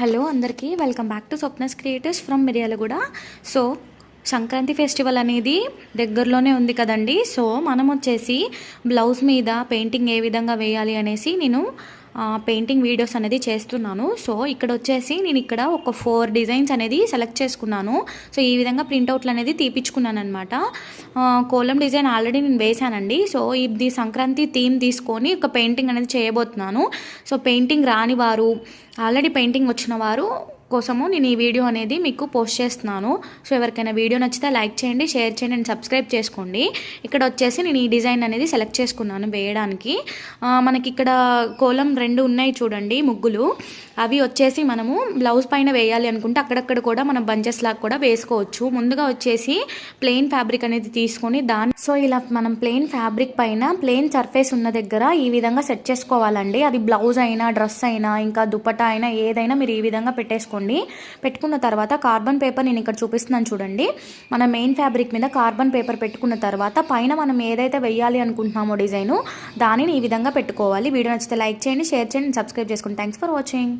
Hello అందరికీ welcome back to Swapna's creators from Miryalaguda. So Sankranti festival అనేది దగ్గరలోనే ఉంది కదండి. సో మనం వచ్చేసి బ్లౌజ్ మీద పెయింటింగ్ ఏ విధంగా వేయాలి అనేసి నేను పెయింటింగ్ వీడియోస్ అనేది చేస్తున్నాను. సో ఇక్కడ వచ్చేసి నేను ఇక్కడ ఒక 4 డిజైన్స్ అనేది సెలెక్ట్ చేసుకున్నాను. సో ఈ విధంగా ప్రింట్అవుట్లు అనేది తీపించుకున్నాను అనమాట. కోలం డిజైన్ ఆల్రెడీ నేను వేశానండి. సో ఇది సంక్రాంతి థీమ్ తీసుకొని ఒక పెయింటింగ్ అనేది చేయబోతున్నాను. సో పెయింటింగ్ రాని వారు, ఆల్రెడీ పెయింటింగ్ వచ్చిన వారు కోసము నేను ఈ వీడియో అనేది మీకు పోస్ట్ చేస్తున్నాను. సో ఎవరికైనా వీడియో నచ్చితే లైక్ చేయండి, షేర్ చేయండి అండ్ సబ్స్క్రైబ్ చేసుకోండి. ఇక్కడ వచ్చేసి నేను ఈ డిజైన్ అనేది సెలెక్ట్ చేసుకున్నాను వేయడానికి. మనకి ఇక్కడ కోలం 2 ఉన్నాయి చూడండి ముగ్గులు. అవి వచ్చేసి మనము బ్లౌజ్ పైన వేయాలి అనుకుంటే అక్కడక్కడ కూడా మనం బంచెస్ లాగా కూడా వేసుకోవచ్చు. ముందుగా వచ్చేసి ప్లెయిన్ ఫ్యాబ్రిక్ అనేది తీసుకొని సో ఇలా మనం ప్లెయిన్ ఫ్యాబ్రిక్ పైన ప్లెయిన్ సర్ఫేస్ ఉన్న దగ్గర ఈ విధంగా సెట్ చేసుకోవాలండి. అది బ్లౌజ్ అయినా, డ్రెస్ అయినా, ఇంకా దుపట్టా అయినా ఏదైనా మీరు ఈ విధంగా పెట్టుకున్న తర్వాత కార్బన్ పేపర్ నేను ఇక్కడ చూపిస్తున్నాను చూడండి. మన మెయిన్ ఫ్యాబ్రిక్ మీద కార్బన్ పేపర్ పెట్టుకున్న తర్వాత పైన మనం ఏదైతే వేయాలి అనుకుంటున్నామో డిజైను దానిని ఈ విధంగా పెట్టుకోవాలి. వీడియో నచ్చితే లైక్ చేయండి, షేర్ చేయండి, సబ్స్క్రైబ్ చేసుకోండి. Thanks for watching.